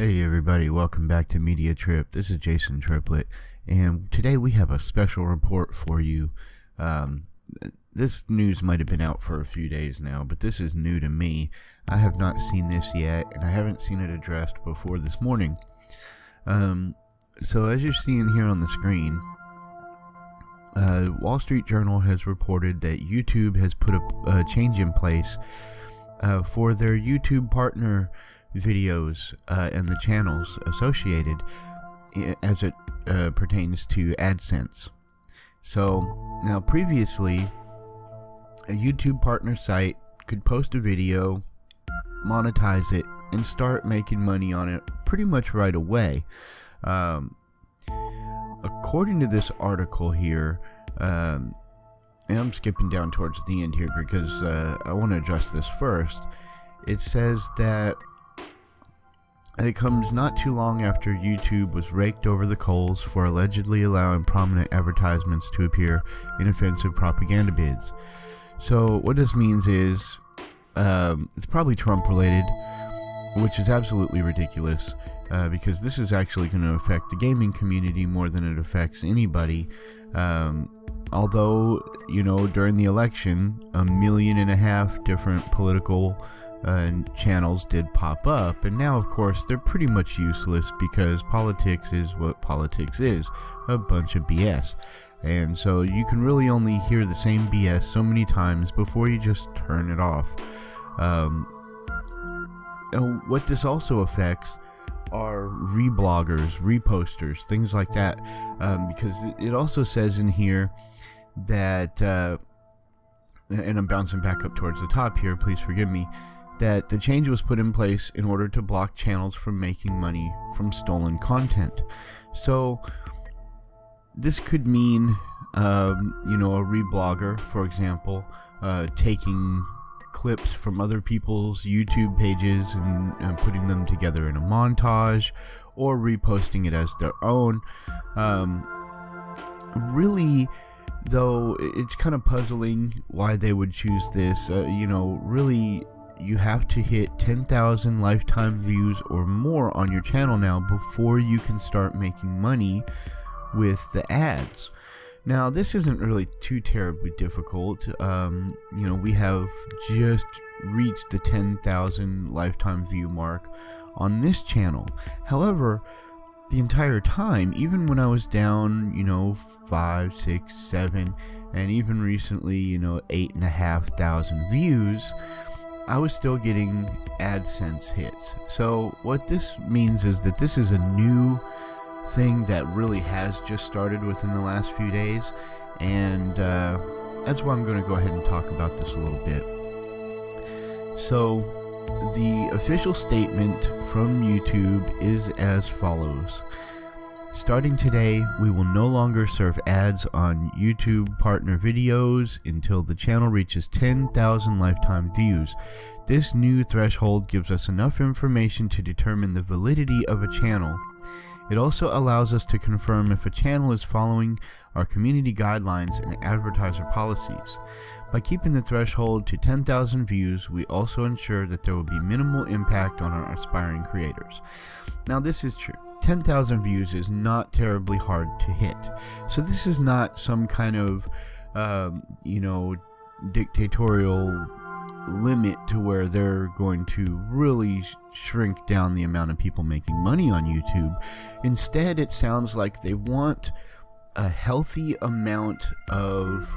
Hey everybody, welcome back to Media Trip. This is Jason Triplett, and today we have a special report for you. This news might have been out for a few days now, but this is new to me. I have not seen this yet, and I haven't seen it addressed before this morning. So as you're seeing here on the screen, Wall Street Journal has reported that YouTube has put a change in place for their YouTube partner videos and the channels associated as it pertains to AdSense. So now previously a YouTube partner site could post a video, monetize it, and start making money on it pretty much right away. According to this article here, and I'm skipping down towards the end here because I want to address this first. It says that it comes not too long after YouTube was raked over the coals for allegedly allowing prominent advertisements to appear in offensive propaganda bids. So what this means is it's probably Trump related, which is absolutely ridiculous because this is actually going to affect the gaming community more than it affects anybody. Although, you know, during the election, 1.5 million different political channels did pop up, and now of course they're pretty much useless because politics is what politics is, a bunch of BS. And so you can really only hear the same BS so many times before you just turn it off. And what this also affects are rebloggers, reposters, things like that, because it also says in here that, and I'm bouncing back up towards the top here, please forgive me, that the change was put in place in order to block channels from making money from stolen content. So this could mean, you know, a reblogger, for example, taking clips from other people's YouTube pages and putting them together in a montage, or reposting it as their own. Really, though, it's kind of puzzling why they would choose this. You know, really, you have to hit 10,000 lifetime views or more on your channel now before you can start making money with the ads. Now, this isn't really too terribly difficult. You know, we have just reached the 10,000 lifetime view mark on this channel. However, the entire time, even when I was down, you know, 5, 6, 7, and even recently, you know, 8,500 views, I was still getting AdSense hits. So what this means is that this is a new thing that really has just started within the last few days, and that's why I'm going to go ahead and talk about this a little bit. So the official statement from YouTube is as follows: starting today, we will no longer serve ads on YouTube partner videos until the channel reaches 10,000 lifetime views. This new threshold gives us enough information to determine the validity of a channel. It also allows us to confirm if a channel is following our community guidelines and advertiser policies. By keeping the threshold to 10,000 views, we also ensure that there will be minimal impact on our aspiring creators. Now, this is true. 10,000 views is not terribly hard to hit. So this is not some kind of, you know, dictatorial limit to where they're going to really shrink down the amount of people making money on YouTube. Instead, it sounds like they want a healthy amount of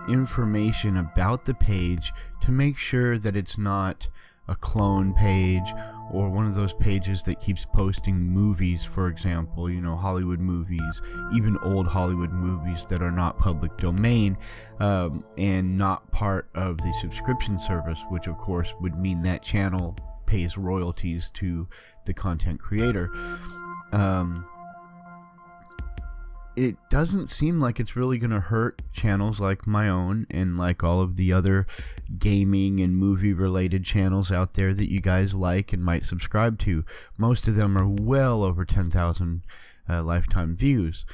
information about the page to make sure that it's not a clone page or one of those pages that keeps posting movies, for example, you know, Hollywood movies, even old Hollywood movies that are not public domain, and not part of the subscription service, which of course would mean that channel pays royalties to the content creator. It doesn't seem like it's really going to hurt channels like my own and like all of the other gaming and movie related channels out there that you guys like and might subscribe to. Most of them are well over 10,000 lifetime views.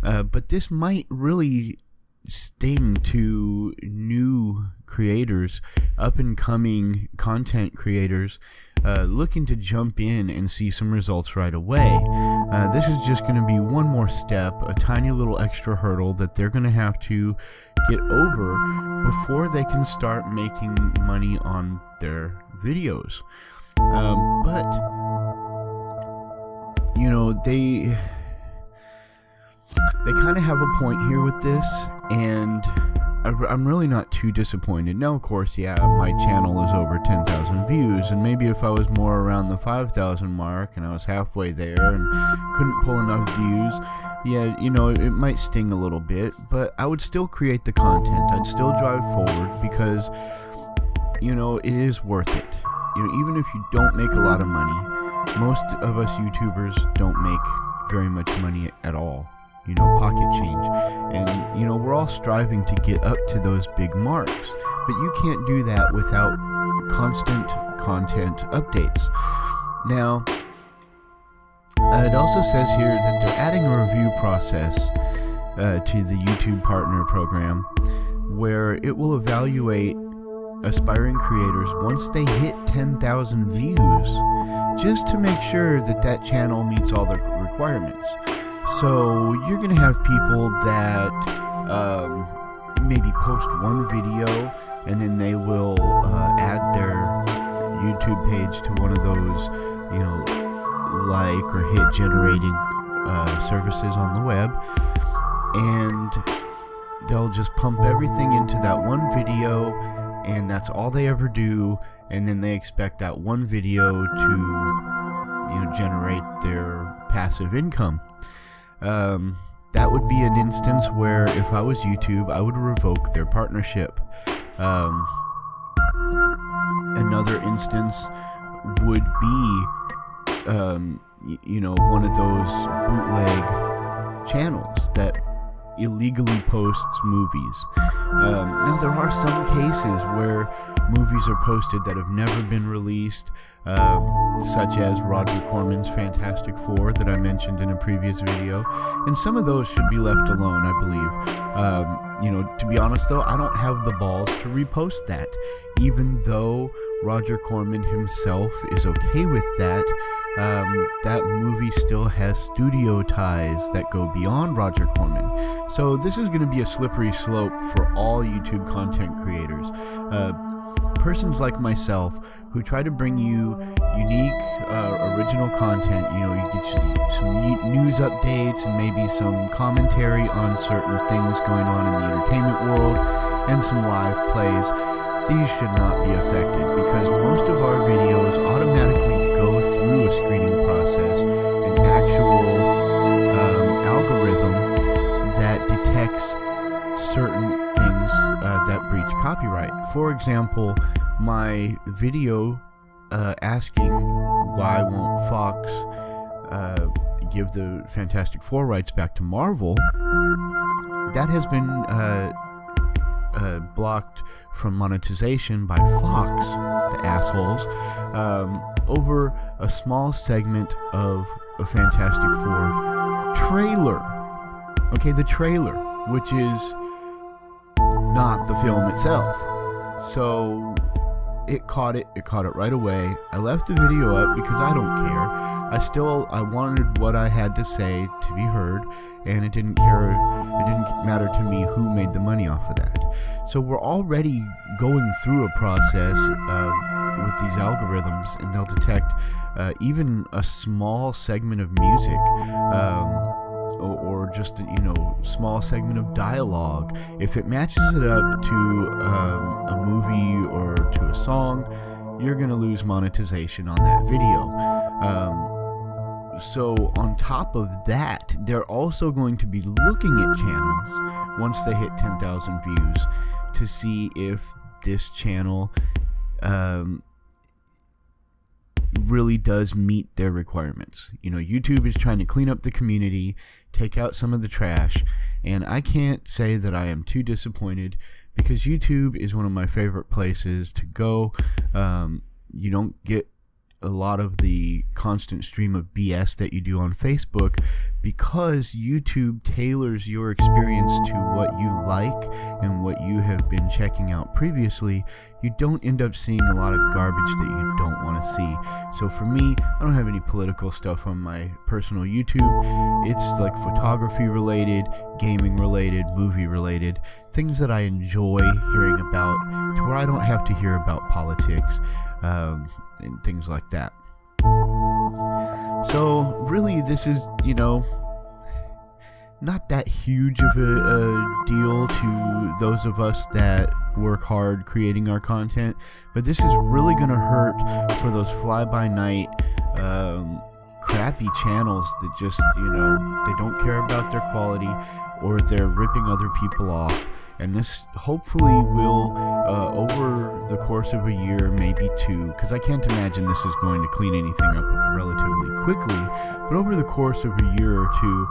But this might really sting to new creators, up and coming content creators looking to jump in and see some results right away. This is just going to be one more step, a tiny little extra hurdle that they're going to have to get over before they can start making money on their videos. But you know, they kind of have a point here with this, and I'm really not too disappointed. Now, of course, yeah, my channel is over 10,000 views, and maybe if I was more around the 5,000 mark and I was halfway there and couldn't pull enough views, yeah, you know, it might sting a little bit, but I would still create the content. I'd still drive forward because, you know, it is worth it. You know, even if you don't make a lot of money, most of us YouTubers don't make very much money at all. You know, pocket change. And, you know, we're all striving to get up to those big marks. But you can't do that without constant content updates. Now, it also says here that they're adding a review process to the YouTube Partner Program, where it will evaluate aspiring creators once they hit 10,000 views, just to make sure that that channel meets all the requirements. So you're going to have people that maybe post one video and then they will add their YouTube page to one of those, you know, like or hit generating services on the web, and they'll just pump everything into that one video, and that's all they ever do, and then they expect that one video to, you know, generate their passive income. That would be an instance where if I was YouTube, I would revoke their partnership. Another instance would be, you know, one of those bootleg channels that illegally posts movies. Now, there are some cases where movies are posted that have never been released, such as Roger Corman's Fantastic Four that I mentioned in a previous video, and some of those should be left alone, I believe. You know, to be honest though, I don't have the balls to repost that, even though Roger Corman himself is okay with that. That movie still has studio ties that go beyond Roger Corman. So this is going to be a slippery slope for all YouTube content creators. Persons like myself who try to bring you unique, original content. You know, you get some news updates and maybe some commentary on certain things going on in the entertainment world and some live plays. These should not be affected because most of our videos automatically go through a screening process, an actual algorithm that detects certain things that breach copyright. For example, my video asking why won't Fox give the Fantastic Four rights back to Marvel, that has been blocked from monetization by Fox, the assholes, over a small segment of a Fantastic Four trailer. Okay, the trailer, which is not the film itself. So it caught it right away. I left the video up because I don't care. I wanted what I had to say to be heard, and it didn't matter to me who made the money off of that. So we're already going through a process with these algorithms, and they'll detect even a small segment of music, or just a small segment of dialogue. If it matches it up to a movie or to a song, you're gonna lose monetization on that video. So on top of that, they're also going to be looking at channels once they hit 10,000 views to see if this channel really does meet their requirements. You know, YouTube is trying to clean up the community, take out some of the trash, and I can't say that I am too disappointed because YouTube is one of my favorite places to go. You don't get a lot of the constant stream of BS that you do on Facebook, because YouTube tailors your experience to what you like and what you have been checking out previously. You don't end up seeing a lot of garbage that you don't want to see. So for me, I don't have any political stuff on my personal YouTube. It's like photography related, gaming related, movie related, things that I enjoy hearing about, to where I don't have to hear about politics and things like that. So really, this is, not that huge of a deal to those of us that work hard creating our content, but this is really going to hurt for those fly-by-night crappy channels that just, they don't care about their quality, or they're ripping other people off. And this hopefully will, over the course of a year, maybe two, because I can't imagine this is going to clean anything up relatively quickly, but over the course of a year or two,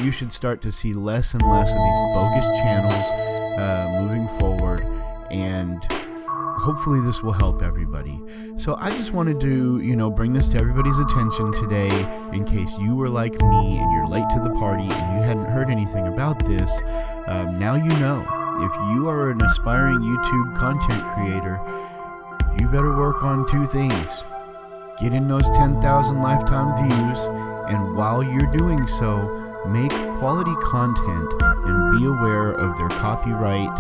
you should start to see less and less of these bogus channels moving forward, and hopefully this will help everybody. So I just wanted to, bring this to everybody's attention today, in case you were like me and you're late to the party and you hadn't heard anything about this. Now you know. If you are an aspiring YouTube content creator, you better work on two things. Get in those 10,000 lifetime views, and while you're doing so, make quality content and be aware of their copyright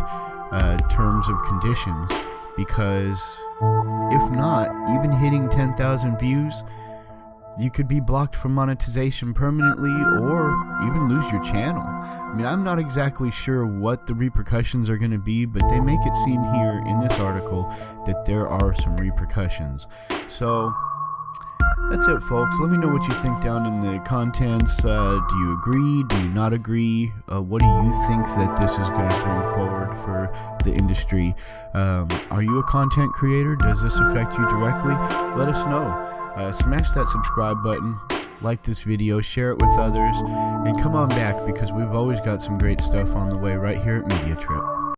terms of conditions, because if not, even hitting 10,000 views, you could be blocked from monetization permanently, or even lose your channel. I mean, I'm not exactly sure what the repercussions are going to be, but they make it seem here in this article that there are some repercussions. So that's it, folks. Let me know what you think down in the contents. Do you agree? Do you not agree? What do you think that this is going to bring forward for the industry? Are you a content creator? Does this affect you directly? Let us know. Smash that subscribe button, like this video, share it with others, and come on back, because we've always got some great stuff on the way right here at Media Trip.